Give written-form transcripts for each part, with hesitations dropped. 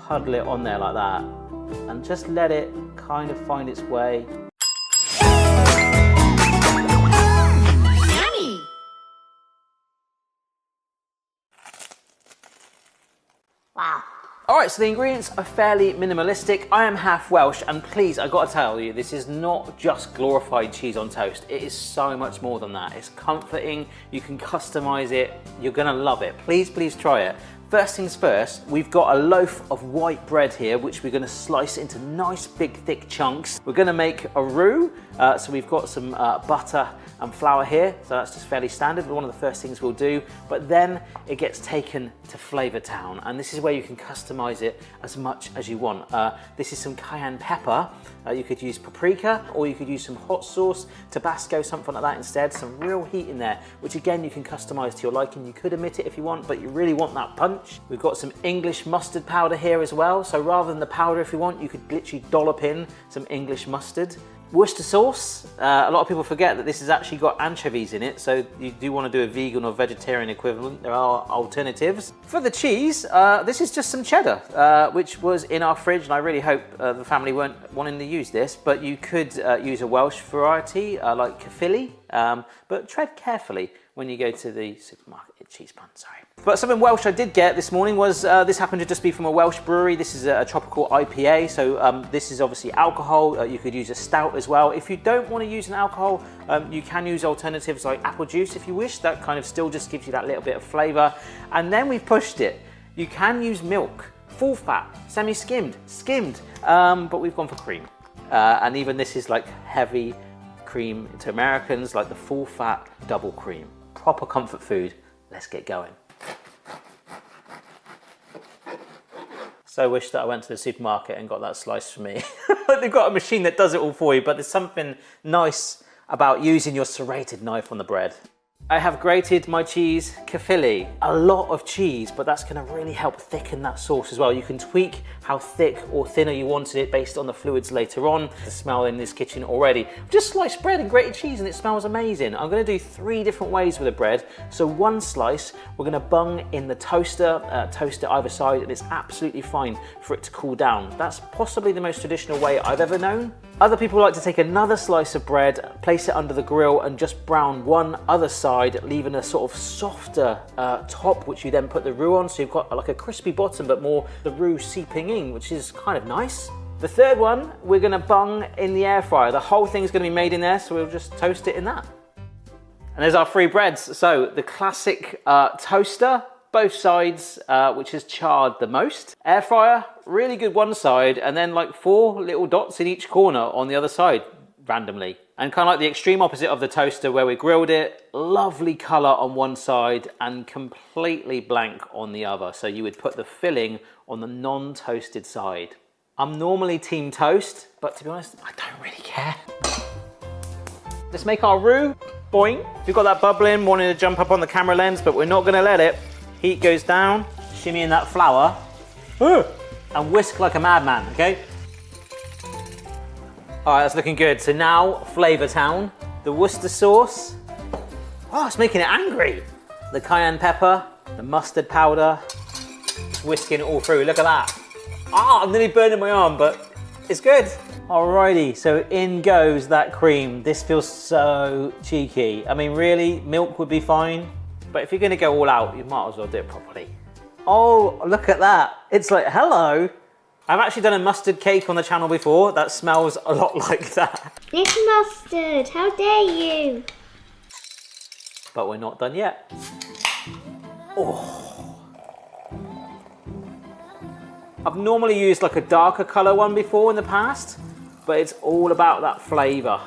puddle it on there like that and just let it kind of find its way. Yummy! Wow. All right, so the ingredients are fairly minimalistic. I am half Welsh, and please, I gotta tell you, this is not just glorified cheese on toast. It is so much more than that. It's comforting, you can customize it, you're gonna love it. Please, please try it. First things first, we've got a loaf of white bread here, which we're gonna slice into nice, big, thick chunks. We're gonna make a roux, so we've got some butter and flour here, so that's just fairly standard, one of the first things we'll do, but then it gets taken to Flavour Town, and this is where you can customize it as much as you want. This is some cayenne pepper, you could use paprika, or you could use some hot sauce, Tabasco, something like that instead, some real heat in there, which again you can customize to your liking. You could omit it if you want, but you really want that punch. We've got some English mustard powder here as well, so rather than the powder if you want, you could literally dollop in some English mustard. Worcester sauce, a lot of people forget that this has actually got anchovies in it, so you do want to do a vegan or vegetarian equivalent. There are alternatives. For the cheese, this is just some cheddar, which was in our fridge, and I really hope the family weren't wanting to use this, but you could use a Welsh variety like Caerphilly, but tread carefully when you go to the supermarket. Cheese pun, sorry. But something Welsh I did get this morning was, this happened to just be from a Welsh brewery. This is a tropical IPA, so this is obviously alcohol. You could use a stout as well. If you don't want to use an alcohol, you can use alternatives like apple juice if you wish. That kind of still just gives you that little bit of flavour. And then we've pushed it. You can use milk, full fat, semi-skimmed, skimmed, but we've gone for cream. And even this is like heavy cream to Americans, like the full fat double cream. Proper comfort food. Let's get going. So wish that I went to the supermarket and got that slice for me. They've got a machine that does it all for you, but there's something nice about using your serrated knife on the bread. I have grated my cheese, Caerphilly. A lot of cheese, but that's gonna really help thicken that sauce as well. You can tweak how thick or thinner you wanted it based on the fluids later on. The smell in this kitchen already. Just sliced bread and grated cheese and it smells amazing. I'm gonna do 3 different ways with the bread. So one slice, we're gonna bung in the toaster, toast it either side, and it's absolutely fine for it to cool down. That's possibly the most traditional way I've ever known. Other people like to take another slice of bread, place it under the grill and just brown one other side, leaving a sort of softer top, which you then put the roux on. So you've got like a crispy bottom, but more the roux seeping in, which is kind of nice. The third one, we're gonna bung in the air fryer. The whole thing's gonna be made in there, so we'll just toast it in that. And there's our 3 breads. So the classic toaster, both sides, which is charred the most. Air fryer, really good one side, and then like 4 little dots in each corner on the other side, randomly. And kind of like the extreme opposite of the toaster where we grilled it, lovely colour on one side and completely blank on the other. So you would put the filling on the non-toasted side. I'm normally team toast, but to be honest, I don't really care. Let's make our roux. Boing. We've got that bubbling, wanting to jump up on the camera lens, but we're not gonna let it. Heat goes down, shimmy in that flour, and whisk like a madman, okay? All right, that's looking good. So now, Flavour Town, the Worcester sauce. Oh, it's making it angry. The cayenne pepper, the mustard powder, just whisking it all through. Look at that. Ah, I'm nearly burning my arm, but it's good. Alrighty, so in goes that cream. This feels so cheeky. I mean, really, milk would be fine. But if you're gonna go all out, you might as well do it properly. Oh, look at that. It's like, hello. I've actually done a mustard cake on the channel before. That smells a lot like that. It's mustard, how dare you? But we're not done yet. Oh. I've normally used like a darker color one before in the past, but it's all about that flavor.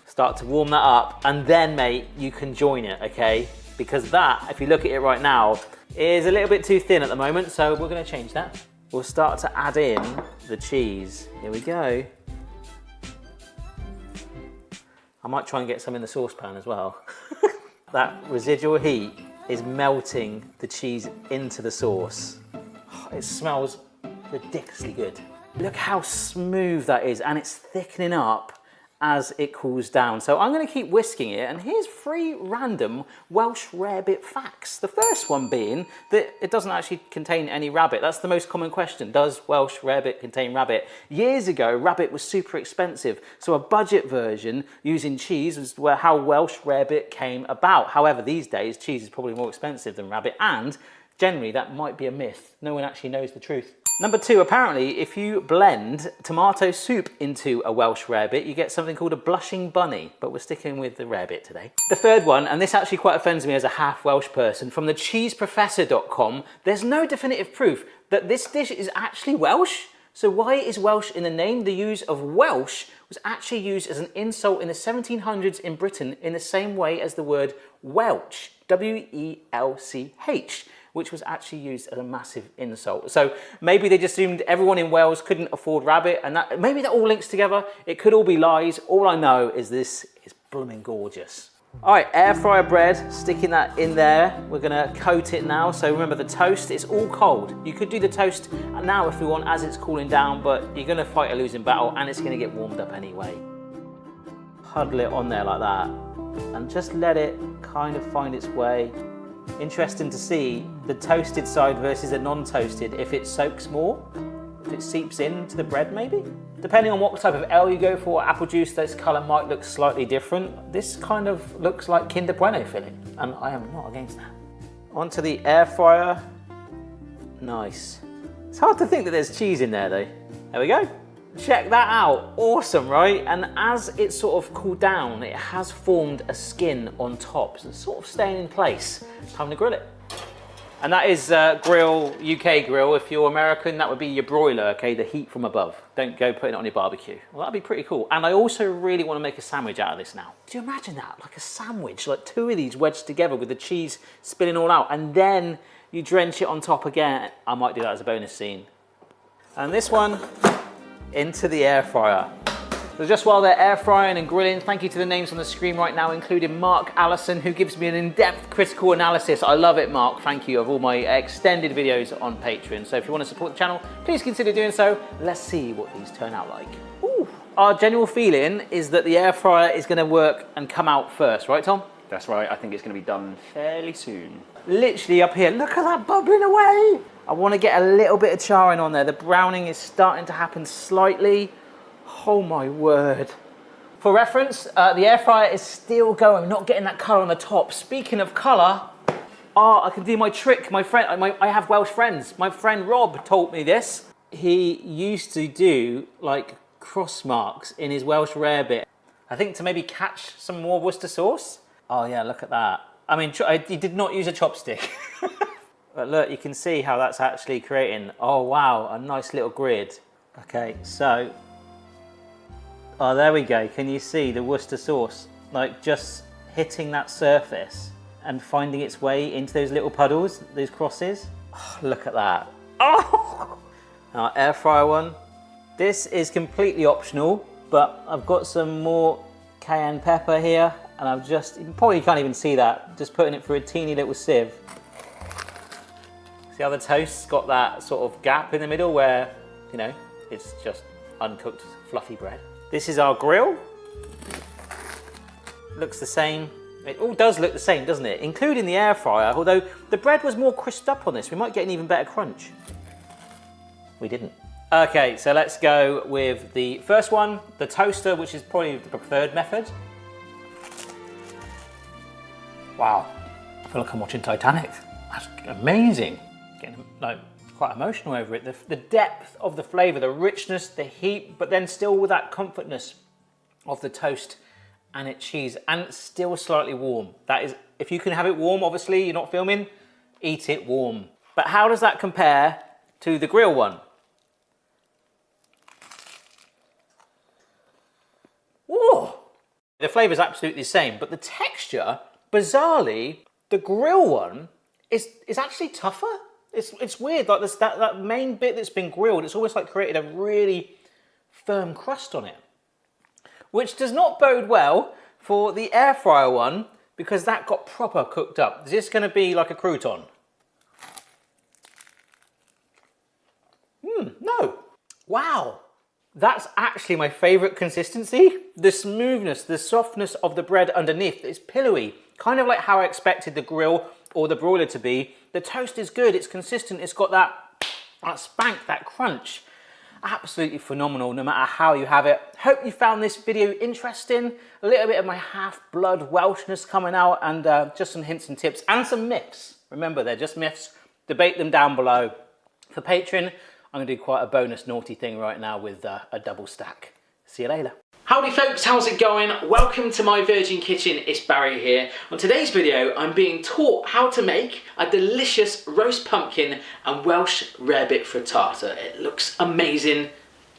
Start to warm that up, and then mate, you can join it, okay? Because that, if you look at it right now, is a little bit too thin at the moment, so we're gonna change that. We'll start to add in the cheese. Here we go. I might try and get some in the saucepan as well. That residual heat is melting the cheese into the sauce. It smells ridiculously good. Look how smooth that is, and it's thickening up as it cools down. So I'm going to keep whisking it, and here's 3 random Welsh Rarebit facts. The first one being that it doesn't actually contain any rabbit. That's the most common question. Does Welsh Rarebit contain rabbit? Years ago, rabbit was super expensive, so a budget version using cheese was how Welsh Rarebit came about. However, these days, cheese is probably more expensive than rabbit, and generally that might be a myth. No one actually knows the truth. Number 2, apparently, if you blend tomato soup into a Welsh Rarebit, you get something called a blushing bunny, but we're sticking with the rarebit today. The third one, and this actually quite offends me as a half Welsh person, from the cheeseprofessor.com, there's no definitive proof that this dish is actually Welsh. So why is Welsh in the name? The use of Welsh was actually used as an insult in the 1700s in Britain in the same way as the word Welch, W-E-L-C-H, which was actually used as a massive insult. So maybe they just assumed everyone in Wales couldn't afford rabbit, and maybe that all links together. It could all be lies. All I know is this is blooming gorgeous. All right, air fryer bread, sticking that in there. We're gonna coat it now. So remember the toast, it's all cold. You could do the toast now if we want as it's cooling down, but you're gonna fight a losing battle and it's gonna get warmed up anyway. Huddle it on there like that and just let it kind of find its way. Interesting to see the toasted side versus the non-toasted, if it soaks more, if it seeps into the bread maybe. Depending on what type of ale you go for, apple juice, this colour might look slightly different. This kind of looks like Kinder Bueno filling, and I am not against that. Onto the air fryer. Nice. It's hard to think that there's cheese in there though. There we go. Check that out, awesome, right? And as it sort of cooled down, it has formed a skin on top, so it's sort of staying in place. Time to grill it. And that is grill, UK grill. If you're American, that would be your broiler, okay? The heat from above. Don't go putting it on your barbecue. Well, that'd be pretty cool. And I also really want to make a sandwich out of this now. Do you imagine that? Like a sandwich, like 2 of these wedged together with the cheese spilling all out, and then you drench it on top again. I might do that as a bonus scene. And this one, into the air fryer. So just while they're air frying and grilling, thank you to the names on the screen right now, including Mark Allison, who gives me an in-depth critical analysis. I love it, Mark. Thank you, of all my extended videos on Patreon. So if you want to support the channel, please consider doing so. Let's see what these turn out like. Ooh. Our general feeling is that the air fryer is going to work and come out first, right, Tom? That's right. I think it's going to be done fairly soon. Literally up here. Look at that bubbling away. I want to get a little bit of charring on there. The browning is starting to happen slightly. Oh my word. For reference, the air fryer is still going, not getting that colour on the top. Speaking of colour, I can do my trick. I have Welsh friends. My friend Rob taught me this. He used to do like cross marks in his Welsh Rarebit. I think to maybe catch some more Worcester sauce. Oh yeah, look at that. I mean, he did not use a chopstick. But look, you can see how that's actually creating, oh wow, a nice little grid. Okay, so, oh there we go. Can you see the Worcester sauce? Like just hitting that surface and finding its way into those little puddles, those crosses. Oh, look at that. Oh! Our air fryer one. This is completely optional, but I've got some more cayenne pepper here, and I've just, you probably can't even see that, just putting it through a teeny little sieve. See how the toast's got that sort of gap in the middle where, you know, it's just uncooked, fluffy bread. This is our grill. Looks the same. It all does look the same, doesn't it? Including the air fryer, although the bread was more crisped up on this. We might get an even better crunch. We didn't. Okay, so let's go with the first one, the toaster, which is probably the preferred method. Wow, I feel like I'm watching Titanic. That's amazing. Getting like quite emotional over it. The depth of the flavour, the richness, the heat, but then still with that comfortness of the toast and its cheese, and still slightly warm. That is, if you can have it warm, obviously you're not filming, eat it warm. But how does that compare to the grill one? Whoa! The flavour is absolutely the same, but the texture, bizarrely, the grill one is actually tougher. It's weird, like this, that main bit that's been grilled, it's almost like created a really firm crust on it. Which does not bode well for the air fryer one, because that got proper cooked up. Is this going to be like a crouton? No. Wow. That's actually my favourite consistency. The smoothness, the softness of the bread underneath is pillowy, kind of like how I expected the grill or the broiler to be. The toast is good, it's consistent, it's got that spank, that crunch. Absolutely phenomenal, no matter how you have it. Hope you found this video interesting. A little bit of my half-blood Welshness coming out, and just some hints and tips and some myths. Remember, they're just myths. Debate them down below. For Patreon, I'm gonna do quite a bonus naughty thing right now with a double stack. See you later. Howdy folks, how's it going? Welcome to my Virgin Kitchen, it's Barry here. On today's video, I'm being taught how to make a delicious roast pumpkin and Welsh Rarebit frittata. It looks amazing,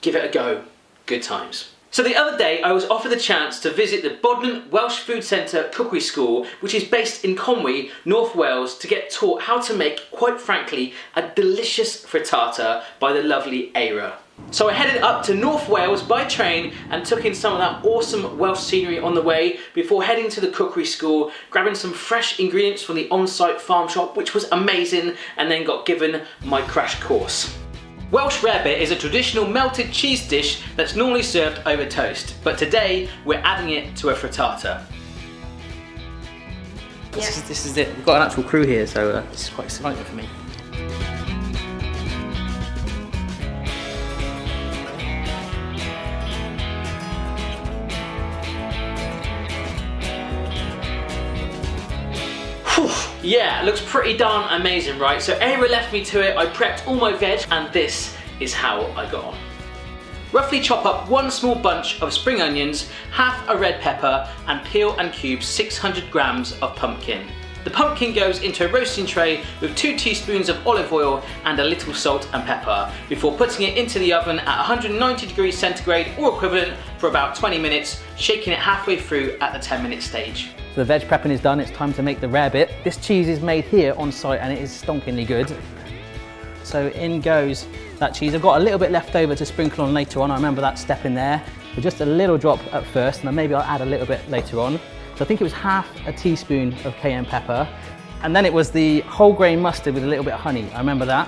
give it a go, good times. So the other day, I was offered the chance to visit the Bodmin Welsh Food Centre Cookery School, which is based in Conwy, North Wales, to get taught how to make, quite frankly, a delicious frittata by the lovely Eira. So I headed up to North Wales by train and took in some of that awesome Welsh scenery on the way before heading to the cookery school, grabbing some fresh ingredients from the on-site farm shop, which was amazing, and then got given my crash course. Welsh Rarebit is a traditional melted cheese dish that's normally served over toast, but today we're adding it to a frittata. Yeah. This is it. We've got an actual crew here, so this is quite exciting for me. Yeah, it looks pretty darn amazing, right? So Eira left me to it, I prepped all my veg, and this is how I got on. Roughly chop up one small bunch of spring onions, half a red pepper, and peel and cube 600 grams of pumpkin. The pumpkin goes into a roasting tray with 2 teaspoons of olive oil and a little salt and pepper before putting it into the oven at 190 degrees centigrade or equivalent for about 20 minutes, shaking it halfway through at the 10-minute stage. So the veg prepping is done, it's time to make the rarebit. This cheese is made here on site and it is stonkingly good. So in goes that cheese. I've got a little bit left over to sprinkle on later on. I remember that step in there. So just a little drop at first, and then maybe I'll add a little bit later on. So I think it was half a teaspoon of cayenne pepper. And then it was the whole grain mustard with a little bit of honey. I remember that.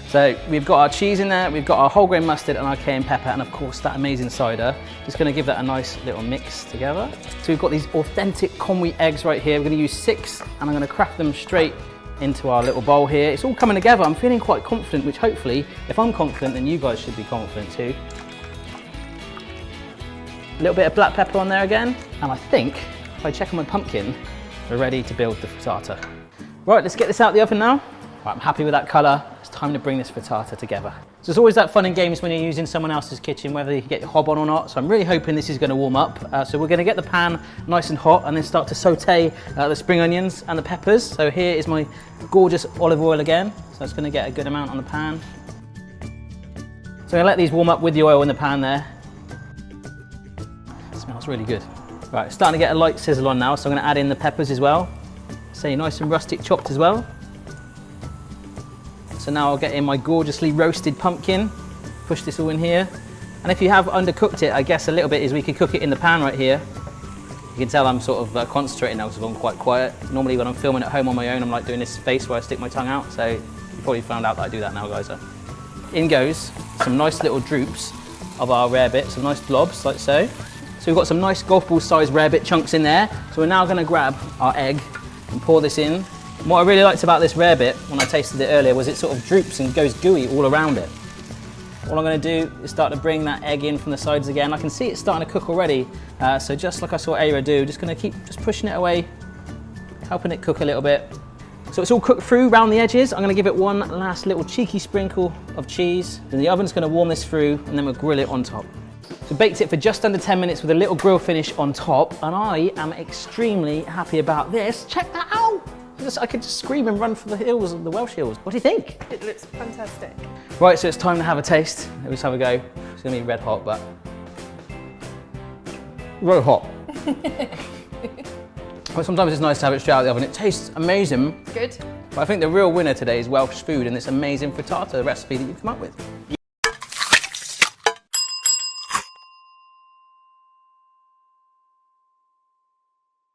So we've got our cheese in there, we've got our whole grain mustard and our cayenne pepper, and of course that amazing cider. Just gonna give that a nice little mix together. So we've got these authentic Conwy eggs right here. We're gonna use 6, and I'm gonna crack them straight into our little bowl here. It's all coming together. I'm feeling quite confident, which hopefully, if I'm confident, then you guys should be confident too. A little bit of black pepper on there again, and I think, if I check on my pumpkin, we're ready to build the frittata. Right, let's get this out the oven now. Right, I'm happy with that colour. It's time to bring this frittata together. So it's always that fun and games when you're using someone else's kitchen, whether you get your hob on or not. So I'm really hoping this is going to warm up. So we're going to get the pan nice and hot and then start to saute the spring onions and the peppers. So here is my gorgeous olive oil again. So it's going to get a good amount on the pan. So I'm going to let these warm up with the oil in the pan there. It smells really good. Right, it's starting to get a light sizzle on now, so I'm going to add in the peppers as well. So nice and rustic chopped as well. So now I'll get in my gorgeously roasted pumpkin, push this all in here. And if you have undercooked it, I guess a little bit is we could cook it in the pan right here. You can tell I'm sort of concentrating now because I've gone quite quiet. Normally when I'm filming at home on my own, I'm like doing this face where I stick my tongue out. So you probably found out that I do that now, guys. In goes some nice little droops of our rarebit, some nice blobs like so. So we've got some nice golf ball sized rarebit chunks in there. So we're now gonna grab our egg and pour this in. And what I really liked about this rarebit when I tasted it earlier was it sort of droops and goes gooey all around it. All I'm going to do is start to bring that egg in from the sides again. I can see it's starting to cook already, so just like I saw Eira do, just going to keep just pushing it away, helping it cook a little bit. So it's all cooked through around the edges. I'm going to give it one last little cheeky sprinkle of cheese. Then the oven's going to warm this through, and then we'll grill it on top. So baked it for just under 10 minutes with a little grill finish on top, and I am extremely happy about this. Check that out! I could just scream and run for the hills, the Welsh hills. What do you think? It looks fantastic. Right, so it's time to have a taste. Let's have a go. It's gonna be red hot, but very hot. But sometimes it's nice to have it straight out of the oven. It tastes amazing. Good. But I think the real winner today is Welsh food and this amazing frittata recipe that you've come up with.